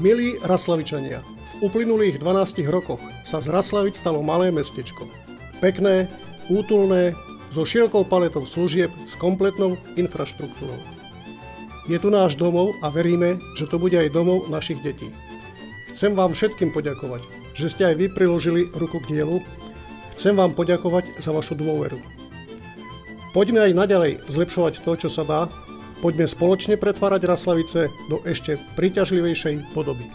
Milí Raslavičania, v uplynulých 12 rokoch sa z Raslavic stalo malé mestečko. Pekné, útulné, so širokou paletou služieb s kompletnou infraštruktúrou. Je tu náš domov a veríme, že to bude aj domov našich detí. Chcem vám všetkým poďakovať, že ste aj vy priložili ruku k dielu. Chcem vám poďakovať za vašu dôveru. Poďme aj naďalej zlepšovať to, čo sa dá. Poďme spoločne pretvárať Raslavice do ešte príťažlivejšej podoby.